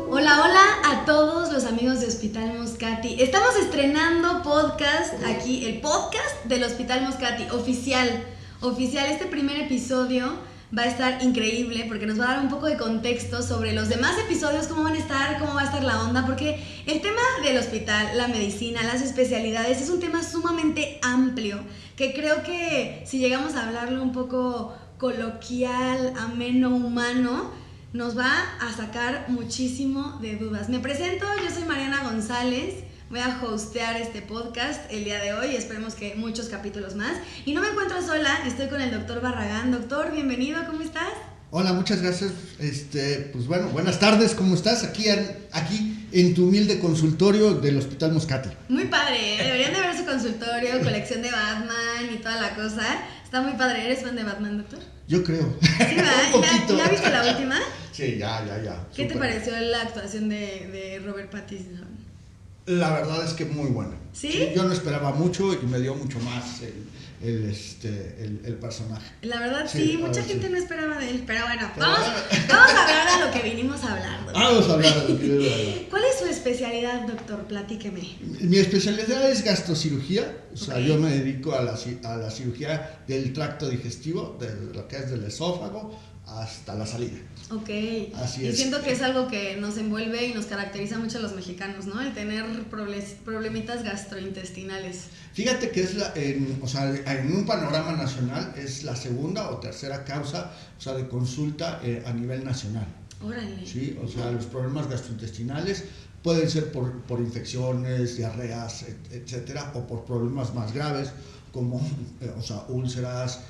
Hola, hola a todos los amigos de Hospital Moscati. Estamos estrenando podcast aquí, el podcast del Hospital Moscati, oficial. Este primer episodio va a estar increíble porque nos va a dar un poco de contexto sobre los demás episodios, cómo van a estar, cómo va a estar la onda, porque el tema del hospital, la medicina, las especialidades es un tema sumamente amplio que creo que si llegamos a hablarlo un poco coloquial, ameno, humano, nos va a sacar muchísimo de dudas. Me presento, yo soy Mariana González, voy a hostear este podcast el día de hoy, esperemos que muchos capítulos más. Y no me encuentro sola, estoy con el doctor Barragán. Doctor, bienvenido, ¿cómo estás? Hola, muchas gracias. Pues bueno, buenas tardes, ¿cómo estás? Aquí en tu humilde consultorio del Hospital Moscati. Muy padre, deberían de ver su consultorio, colección de Batman y toda la cosa. Está muy padre. ¿Eres fan de Batman, doctor? Yo creo. Sí, ¿verdad? Un poquito. ¿Ya viste la última? Sí, ya. ¿Qué te pareció la actuación de Robert Pattinson? La verdad es que muy buena. ¿Sí? Yo no esperaba mucho y me dio mucho más el personaje. La verdad sí, mucha gente no esperaba de él, pero bueno, vamos a hablar de lo que vinimos a hablar, doctor. Vamos a hablar de lo que vinimos a hablar. ¿Cuál es su especialidad, doctor? Platíqueme. Mi especialidad es gastrocirugía, o sea, Okay. yo me dedico a la cirugía del tracto digestivo, de lo que es del esófago hasta la salida. Ok, Así y es. siento que es algo que nos envuelve y nos caracteriza mucho a los mexicanos, ¿no? El tener problemitas gastrointestinales. Fíjate que en un panorama nacional es la segunda o tercera causa, de consulta a nivel nacional. Órale. Sí, los problemas gastrointestinales pueden ser por infecciones, diarreas, etcétera, o por problemas más graves como úlceras,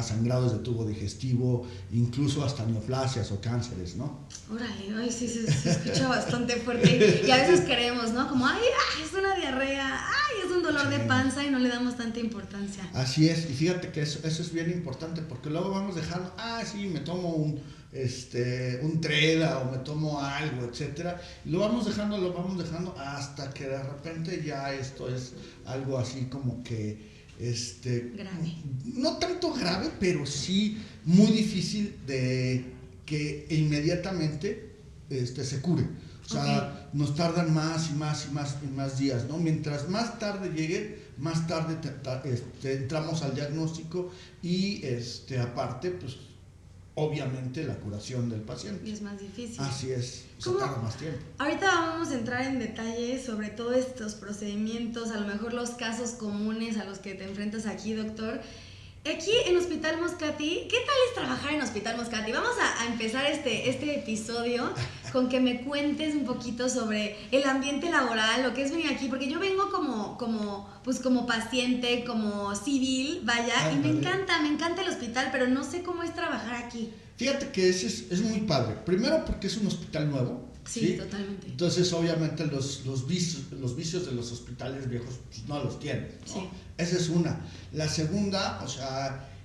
sangrados de tubo digestivo, incluso hasta neoplasias o cánceres, ¿no? Órale, ay, sí, se escucha bastante fuerte. Y a veces creemos, ¿no? Como, ay, es una diarrea, ay, es un dolor de panza y no le damos tanta importancia. Así es, y fíjate que eso es bien importante porque luego vamos dejando, sí, me tomo un Treda o me tomo algo, etcétera, y lo vamos dejando hasta que de repente ya esto es algo así como que grave. No tanto grave, pero sí muy difícil de que inmediatamente se cure. Nos tardan más y más días, ¿no? Mientras más tarde llegue, más tarde entramos al diagnóstico y aparte, pues obviamente la curación del paciente. Y es más difícil. Así es, se tarda más tiempo. Ahorita vamos a entrar en detalle sobre todos estos procedimientos, a lo mejor los casos comunes a los que te enfrentas aquí, doctor. Aquí en Hospital Moscati, ¿qué tal es trabajar en Hospital Moscati? Vamos a empezar este episodio con que me cuentes un poquito sobre el ambiente laboral, lo que es venir aquí, porque yo vengo como paciente, como civil, vaya, y me encanta el hospital, pero no sé cómo es trabajar aquí. Fíjate que es muy padre. Primero porque es un hospital nuevo. Sí, totalmente. Entonces, obviamente, los vicios de los hospitales viejos pues, no los tienen, ¿no? Sí. Esa es una. La segunda,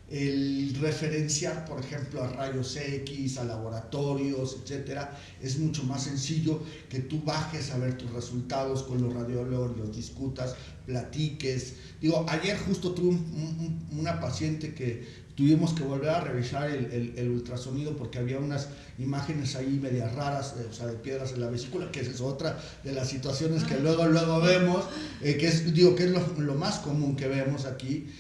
el referenciar, por ejemplo, a rayos X, a laboratorios, etcétera, es mucho más sencillo que tú bajes a ver tus resultados con los radiólogos, los discutas, platiques. Ayer justo tuve una paciente que tuvimos que volver a revisar el ultrasonido porque había unas imágenes ahí medias raras, de piedras en la vesícula, que esa es otra de las situaciones que luego vemos, que es lo más común que vemos aquí,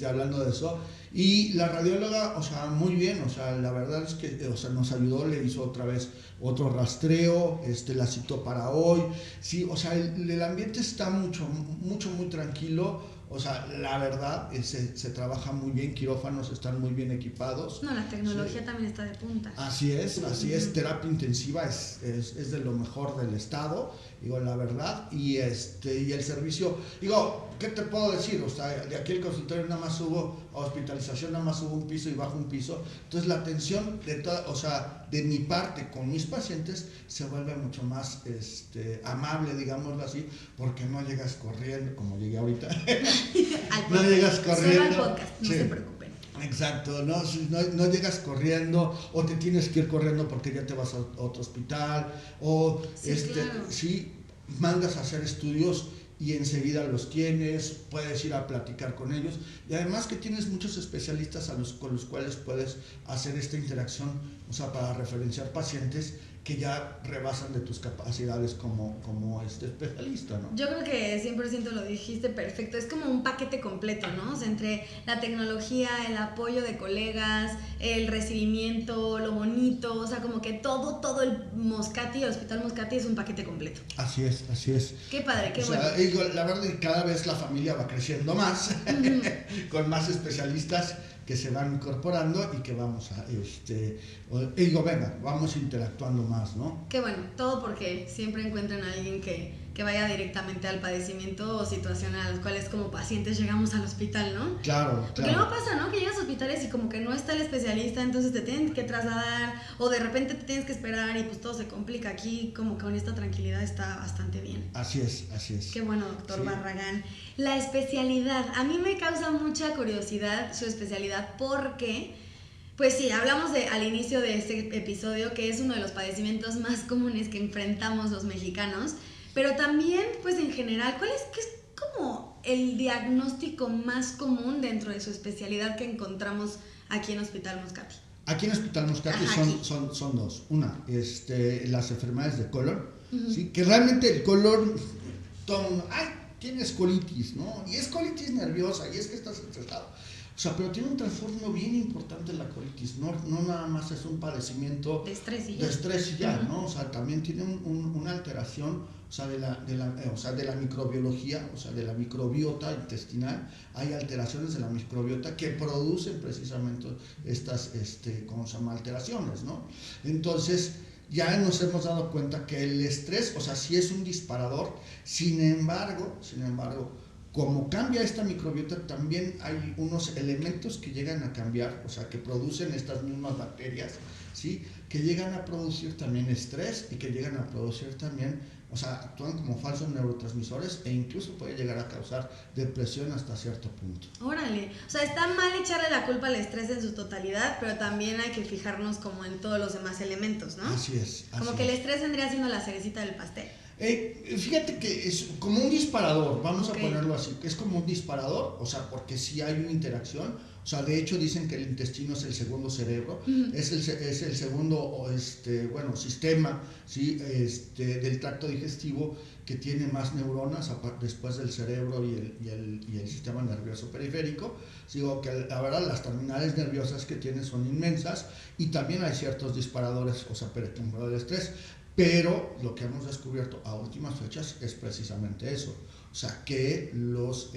hablando de eso. Y la radióloga, muy bien, la verdad es que, nos ayudó, le hizo otra vez otro rastreo, la citó para hoy. Sí, el ambiente está muy tranquilo. La verdad, se trabaja muy bien, quirófanos están muy bien equipados. No, la tecnología también está de punta. Así es, terapia intensiva es de lo mejor del estado, la verdad, y el servicio, ¿qué te puedo decir? De aquí el consultorio nada más hubo hospitalización, nada más hubo un piso y bajo un piso, entonces la atención de mi parte con mis pacientes se vuelve mucho más amable, digámoslo así, porque no llegas corriendo, como llegué ahorita. No llegas corriendo. Solo al podcast, no se preocupen. Exacto, no llegas corriendo o te tienes que ir corriendo porque ya te vas a otro hospital o sí, claro. sí, mandas a hacer estudios y enseguida los tienes, puedes ir a platicar con ellos y además que tienes muchos especialistas con los cuales puedes hacer esta interacción, o sea, para referenciar pacientes que ya rebasan de tus capacidades como especialista, ¿no? Yo creo que 100% lo dijiste perfecto, es como un paquete completo, ¿no? O sea, entre la tecnología, el apoyo de colegas, el recibimiento, lo bonito, o sea, como que todo el Moscati, el Hospital Moscati es un paquete completo. Así es, así es. Qué padre, qué bueno. O sea, la verdad es que cada vez la familia va creciendo más, con más especialistas que se van incorporando y que vamos a, venga, vamos interactuando más, ¿no? Qué bueno, todo porque siempre encuentran a alguien que vaya directamente al padecimiento o situaciones a las cuales como pacientes llegamos al hospital, ¿no? Claro. Porque luego pasa, ¿no? Que llegas a hospitales y como que no está el especialista, entonces te tienen que trasladar o de repente te tienes que esperar y pues todo se complica. Aquí como que con esta tranquilidad está bastante bien. Así es. Qué bueno, doctor Barragán. La especialidad, a mí me causa mucha curiosidad su especialidad porque, pues sí, hablamos al inicio de este episodio que es uno de los padecimientos más comunes que enfrentamos los mexicanos, pero también, pues en general, qué es como el diagnóstico más común dentro de su especialidad que encontramos aquí en Hospital Moscati? Aquí en Hospital Moscati son dos. Una, las enfermedades de colon, ¿sí? Que realmente el colon, tienes colitis, ¿no? Y es colitis nerviosa, y es que estás estresado. O sea, pero tiene un trastorno bien importante la colitis, no nada más es un padecimiento de estrés y ya, ¿no? O sea, también tiene una alteración, o sea, de la microbiología, o sea, de la microbiota intestinal. Hay alteraciones de la microbiota que producen precisamente estas, alteraciones, ¿no? Entonces, ya nos hemos dado cuenta que el estrés, o sea, sí es un disparador, sin embargo, como cambia esta microbiota, también hay unos elementos que llegan a cambiar, o sea, que producen estas mismas bacterias, ¿sí? Que llegan a producir también estrés y que llegan a producir también, o sea, actúan como falsos neurotransmisores e incluso puede llegar a causar depresión hasta cierto punto. Órale, o sea, está mal echarle la culpa al estrés en su totalidad, pero también hay que fijarnos como en todos los demás elementos, ¿no? Así es. Como que el estrés vendría siendo la cerecita del pastel. Fíjate que es como un disparador, vamos a ponerlo así, que es como un disparador, o sea, porque sí hay una interacción, o sea, de hecho dicen que el intestino es el segundo cerebro, es el segundo, sistema, ¿sí? Del tracto digestivo que tiene más neuronas después del cerebro y el sistema nervioso periférico. Digo que la verdad las terminales nerviosas que tiene son inmensas y también hay ciertos disparadores, o sea, por ejemplo, del estrés. Pero lo que hemos descubierto a últimas fechas es precisamente eso, o sea, que los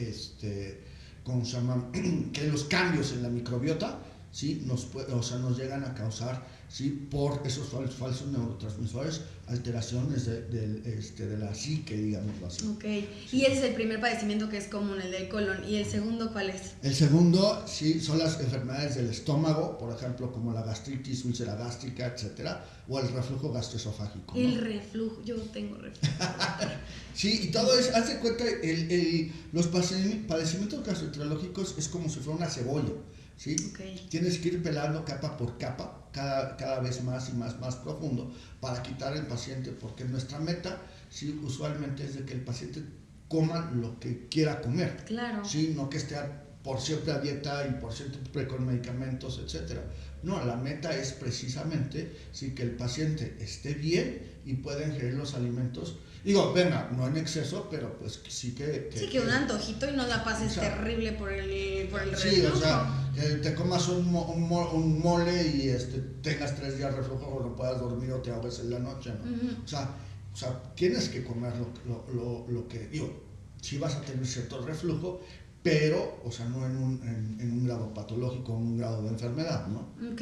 cambios en la microbiota, ¿sí? nos llegan a causar, ¿sí? Por esos falsos neurotransmisores, alteraciones de la psique, digámoslo así. Ok, sí. Y ese es el primer padecimiento que es común, el del colon. ¿Y el segundo cuál es? El segundo, sí, son las enfermedades del estómago, por ejemplo, como la gastritis, úlcera gástrica, etcétera, o el reflujo gastroesofágico, ¿no? El reflujo, yo tengo reflujo. Sí, y todo eso, haz de cuenta, los padecimientos gastroenterológicos es como si fuera una cebolla, ¿sí? Okay. Tienes que ir pelando capa por capa, cada vez más y más profundo, para quitar al paciente, porque nuestra meta, sí, usualmente es de que el paciente coma lo que quiera comer. Claro. Sí, no que esté por siempre a dieta y por siempre con medicamentos, etcétera. No, la meta es precisamente, sí, que el paciente esté bien y pueda ingerir los alimentos. Digo, venga, no en exceso, pero pues sí que que un antojito y no la pases terrible por el sí, reflujo. O sea, que te comas un mole y tengas 3 días reflujo o no puedas dormir o te ahogues en la noche, ¿no? O sea, tienes que comer lo que, digo, sí vas a tener cierto reflujo, pero, o sea, no en un grado patológico, en un grado de enfermedad, ¿no? Ok.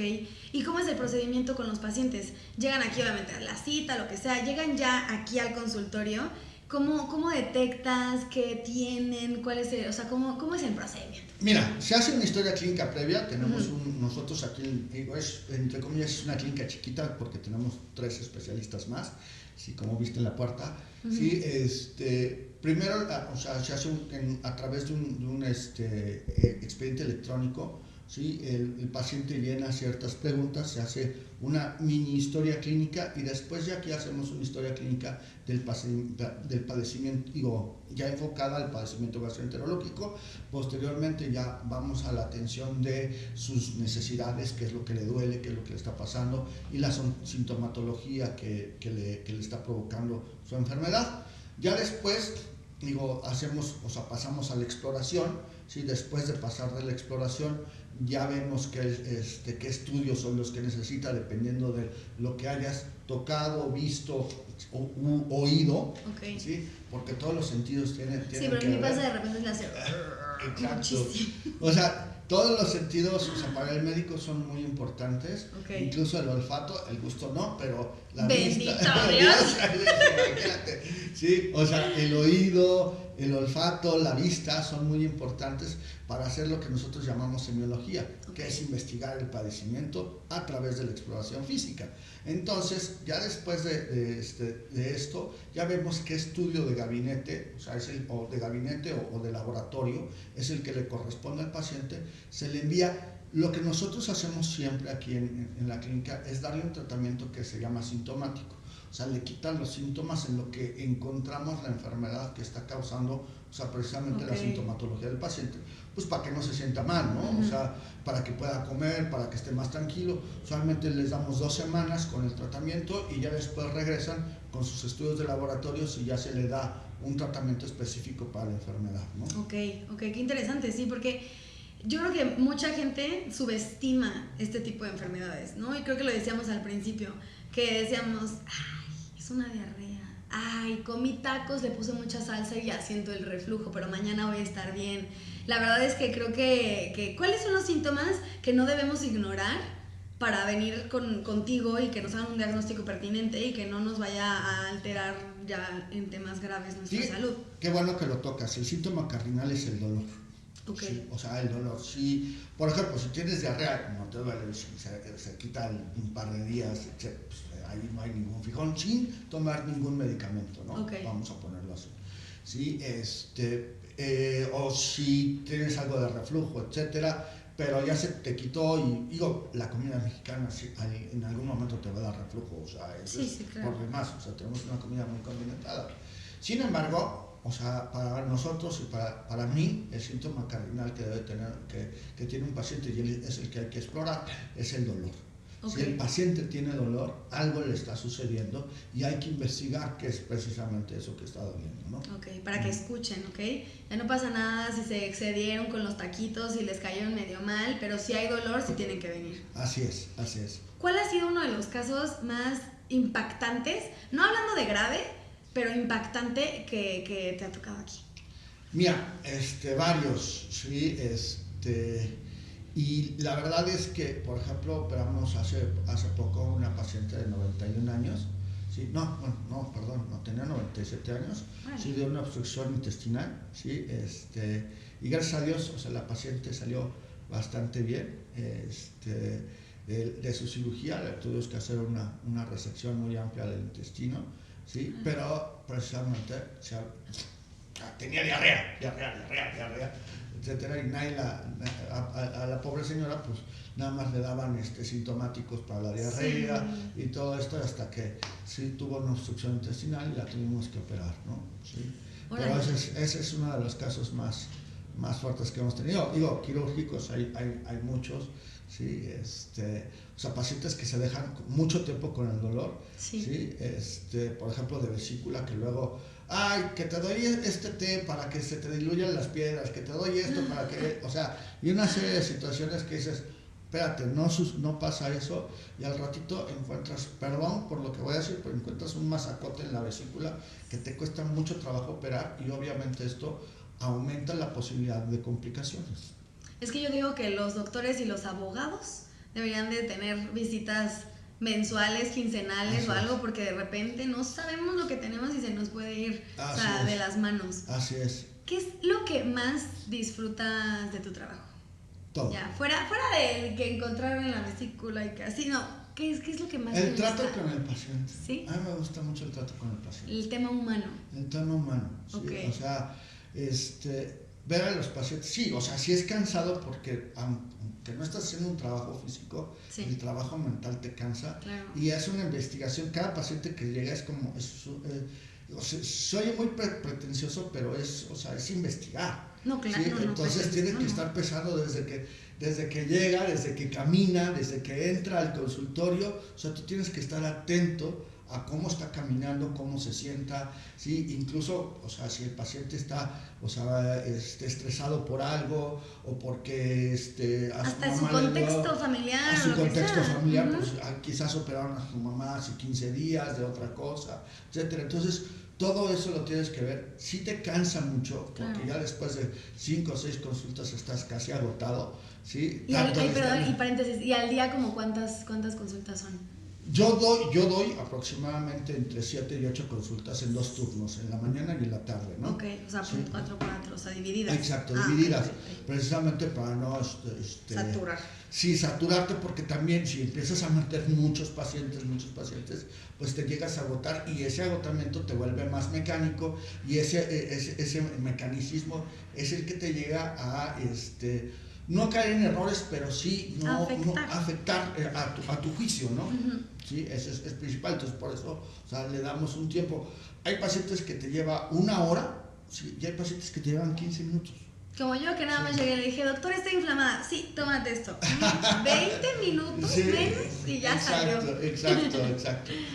¿Y cómo es el procedimiento con los pacientes? Llegan aquí, obviamente, a la cita, lo que sea, llegan ya aquí al consultorio. ¿Cómo detectas qué tienen? ¿Cuál es cómo es el procedimiento? Mira, se hace una historia clínica previa. Tenemos nosotros aquí, entre comillas, es una clínica chiquita porque tenemos 3 especialistas más, sí, como viste en la puerta. Sí, primero, o sea, se hace a través de un expediente electrónico, ¿sí? El paciente llena ciertas preguntas, se hace una mini historia clínica y después ya que hacemos una historia clínica del padecimiento, digo, ya enfocada al padecimiento gastroenterológico, posteriormente ya vamos a la atención de sus necesidades, qué es lo que le duele, qué es lo que le está pasando y la sintomatología que le está provocando su enfermedad. Ya después, digo, pasamos a la exploración, ¿sí? Después de pasar de la exploración, ya vemos qué estudios son los que necesita, dependiendo de lo que hayas tocado, visto o oído, okay. ¿sí? Porque todos los sentidos tienen sí, pero que a mí pasa de repente la hace exacto. muchísimo. O sea, todos los sentidos, o sea, para el médico son muy importantes, okay. Incluso el olfato, el gusto no, pero la Bendito vista. Dios. Imagínate, sí, o sea, el oído, el olfato, la vista son muy importantes para hacer lo que nosotros llamamos semiología, okay. Que es investigar el padecimiento a través de la exploración física. Entonces, ya después de esto, ya vemos qué estudio de gabinete, o sea, de gabinete o de laboratorio es el que le corresponde al paciente, se le envía. Lo que nosotros hacemos siempre aquí en la clínica es darle un tratamiento que se llama sintomático. O sea, le quitan los síntomas en lo que encontramos la enfermedad que está causando, o sea, precisamente okay. La sintomatología del paciente, pues para que no se sienta mal, ¿no? Uh-huh. O sea, para que pueda comer, para que esté más tranquilo. Usualmente les damos 2 semanas con el tratamiento y ya después regresan con sus estudios de laboratorios y ya se le da un tratamiento específico para la enfermedad, ¿no? Ok, qué interesante, sí, porque yo creo que mucha gente subestima este tipo de enfermedades, ¿no? Y creo que lo decíamos al principio, que decíamos, ay, es una diarrea, ay, comí tacos, le puse mucha salsa y ya siento el reflujo, pero mañana voy a estar bien. La verdad es que creo que ¿cuáles son los síntomas que no debemos ignorar para venir contigo y que nos hagan un diagnóstico pertinente y que no nos vaya a alterar ya en temas graves nuestra salud? Qué bueno que lo tocas. El síntoma cardinal es el dolor. Okay. Sí, o sea, el dolor. Si, por ejemplo, si tienes diarrea, no te duele, se quita un par de días, pues, ahí no hay ningún fijón, sin tomar ningún medicamento, ¿no? Okay. Vamos a ponerlo así. ¿Sí? O si tienes algo de reflujo, etcétera, pero ya se te quitó y digo, la comida mexicana sí, en algún momento te va a dar reflujo, o sea, eso sí, claro. Por demás, o sea, tenemos una comida muy condimentada. Sin embargo, o sea, para nosotros y para mí, el síntoma cardinal que debe tener, que tiene un paciente y es el que hay que explorar, es el dolor. Okay. Si el paciente tiene dolor, algo le está sucediendo y hay que investigar qué es precisamente eso que está doliendo, ¿no? Ok, para que escuchen, ¿ok? Ya no pasa nada si se excedieron con los taquitos y les cayeron medio mal, pero si hay dolor, sí tienen que venir. Así es, así es. ¿Cuál ha sido uno de los casos más impactantes, no hablando de grave, pero impactante que te ha tocado aquí? Mira, varios, sí, y la verdad es que, por ejemplo, operamos hace poco una paciente de 91 años, sí, no, tenía 97 años, bueno. Sí, de una obstrucción intestinal, sí, y gracias a Dios, o sea, la paciente salió bastante bien, de su cirugía, le tuvimos que hacer una resección muy amplia del intestino, sí, pero precisamente tenía diarrea, etcétera, y nadie a la pobre señora pues nada más le daban sintomáticos para la diarrea, sí. Y todo esto hasta que sí tuvo una obstrucción intestinal y la tuvimos que operar, ¿no? Sí. Pero ese es uno de los casos más fuertes que hemos tenido. Digo, quirúrgicos hay muchos, sí, o sea, pacientes que se dejan mucho tiempo con el dolor, sí. Por ejemplo, de vesícula, que luego, ay, que te doy este té para que se te diluyan las piedras, que te doy esto para que, o sea, y una serie de situaciones que dices, espérate, no pasa eso, y al ratito encuentras, perdón por lo que voy a decir, pero encuentras un masacote en la vesícula que te cuesta mucho trabajo operar, y obviamente esto aumenta la posibilidad de complicaciones. Es que yo digo que los doctores y los abogados deberían de tener visitas mensuales, quincenales así o algo, porque de repente no sabemos lo que tenemos y se nos puede ir de las manos. Así es. ¿Qué es lo que más disfrutas de tu trabajo? Todo. Ya, fuera del que encontraron en la vesícula y que así, no. ¿Qué es lo que más te gusta? El trato con el paciente. ¿Sí? A mí me gusta mucho el trato con el paciente. El tema humano. El tema humano, sí. Okay. O sea, ver a los pacientes, sí, o sea, sí es cansado porque que no estás haciendo un trabajo físico, Sí. el trabajo mental te cansa. Claro. Y es una investigación. Cada paciente que llega es como, o sea, soy muy pretencioso, pero es investigar. No, claro, ¿sí? no, Entonces pues, tiene no, que no. estar pesado desde que llega, desde que camina, desde que entra al consultorio. O sea, tú tienes que estar atento a cómo está caminando, cómo se sienta, ¿sí? Incluso, o sea, si el paciente está, o sea, estresado por algo o porque a hasta su su mamá contexto familiar, a su lo que contexto sea. familiar, Uh-huh. pues quizás operaron a su mamá hace 15 días de otra cosa, etcétera. Entonces, todo eso lo tienes que ver. Sí te cansa mucho, porque Claro. ya después de 5 o 6 consultas estás casi agotado, ¿sí? Y perdón, y paréntesis, ¿y al día como cuántas consultas son? Yo doy aproximadamente entre 7 y 8 consultas en 2 turnos, en la mañana y en la tarde, ¿no? Ok, o sea, Sí. 4, o sea, divididas. Exacto, divididas, Ok. precisamente para no Saturar. Sí, saturarte, porque también si empiezas a meter muchos pacientes, pues te llegas a agotar y ese agotamiento te vuelve más mecánico y ese mecanicismo es el que te llega a no caer en errores, pero sí no afectar a tu juicio, ¿no? Uh-huh. Sí, eso es principal. Entonces, por eso, o sea, le damos un tiempo. Hay pacientes que te lleva 1 hora, sí, y hay pacientes que te llevan 15 minutos. Como yo, que nada más llegué y le dije, doctor, estoy inflamada. Sí, tómate esto. 20 minutos Sí, menos y ya salió. Exacto.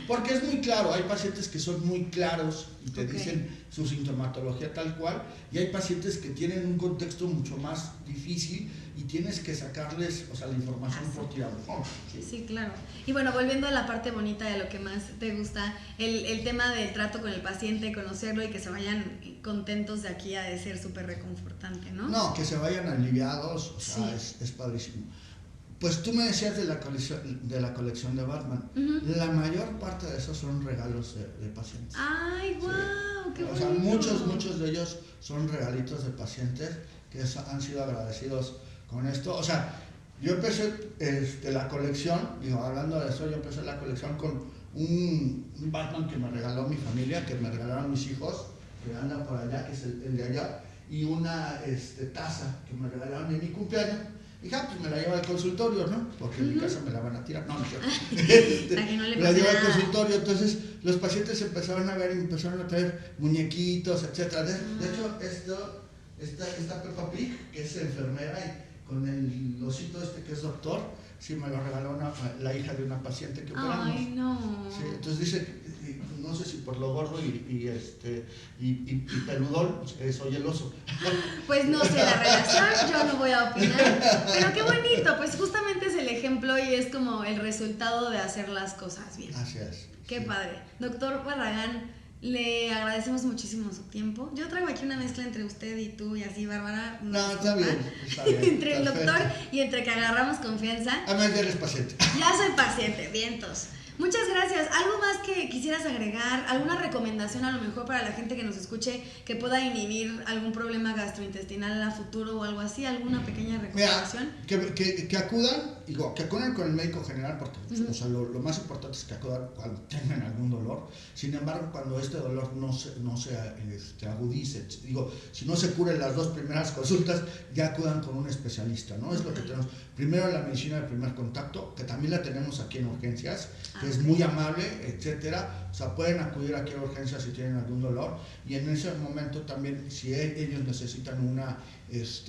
Porque es muy claro, hay pacientes que son muy claros y te Ok. dicen su sintomatología tal cual, y hay pacientes que tienen un contexto mucho más difícil y tienes que sacarles, o sea, la información por tirabujón. Sí, claro. Y bueno, volviendo a la parte bonita de lo que más te gusta, el tema del trato con el paciente, conocerlo y que se vayan contentos de aquí ha de ser súper reconfortante, ¿no? No, que se vayan aliviados, o sea, Sí. es padrísimo. Pues tú me decías de la colección de Batman. Uh-huh. La mayor parte de esos son regalos de pacientes. ¡Ay, wow! Sí. ¡Qué o bonito! sea, muchos de ellos son regalitos de pacientes que han sido agradecidos con esto. O sea, yo empecé la colección, hablando de eso, yo empecé la colección con un Batman que me regaló mi familia, que me regalaron mis hijos, que anda por allá, que es el de allá, y una taza que me regalaron en mi cumpleaños. Y pues me la llevo al consultorio, ¿no? Porque en mi casa me la van a tirar. No, no sé. Para que no le me la pase llevo al nada. consultorio. Entonces, los pacientes empezaron a ver y empezaron a traer muñequitos, etc. De hecho, esta Peppa Pig, que es enfermera, y con el osito que es doctor, sí me lo regaló la hija de una paciente que operamos. ¡Ay, no! Sí, entonces dice, no sé si por lo gordo y peludón, soy el oso. Pues no sé la relación, yo no voy a opinar, pero qué bonito, pues justamente es el ejemplo y es como el resultado de hacer las cosas bien. Así es. Qué sí. padre. Doctor Barragán, le agradecemos muchísimo su tiempo. Yo traigo aquí una mezcla entre usted y tú y así, Bárbara. No, está bien. Entre el perfecto. doctor y entre que agarramos confianza. Además, ya eres paciente. Ya soy paciente, vientos. Muchas gracias. ¿Algo más que quisieras agregar? ¿Alguna recomendación a lo mejor para la gente que nos escuche que pueda inhibir algún problema gastrointestinal a futuro o algo así? ¿Alguna pequeña recomendación? Mira, que acudan con el médico general, porque o sea, lo más importante es que acudan cuando tengan algún dolor. Sin embargo, cuando este dolor no se agudice, si no se curen las 2 primeras consultas, ya acudan con un especialista, ¿no? Es lo que tenemos. Primero la medicina de primer contacto, que también la tenemos aquí en urgencias, que es muy amable, etcétera. O sea, pueden acudir aquí a urgencias si tienen algún dolor, y en ese momento también, si ellos necesitan una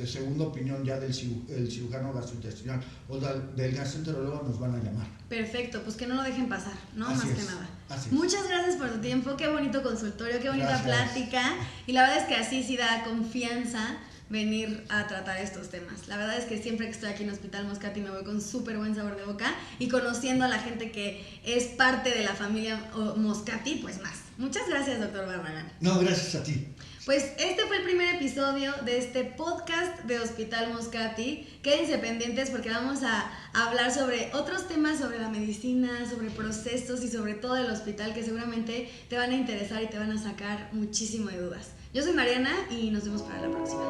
segunda opinión ya del cirujano gastrointestinal o del gastroenterólogo, nos van a llamar. Perfecto, pues que no lo dejen pasar, ¿no? Así Más es, que nada. así es. Muchas gracias por tu tiempo, qué bonito consultorio, qué bonita Gracias. plática. Y la verdad es que así sí da confianza venir a tratar estos temas. La verdad es que siempre que estoy aquí en Hospital Moscati me voy con súper buen sabor de boca y conociendo a la gente que es parte de la familia Moscati, pues más. Muchas gracias, doctor Barragán. No, gracias a ti. Pues este fue el primer episodio de este podcast de Hospital Moscati. Quédense pendientes porque vamos a hablar sobre otros temas, sobre la medicina, sobre procesos y sobre todo el hospital que seguramente te van a interesar y te van a sacar muchísimo de dudas. Yo soy Mariana y nos vemos para la próxima.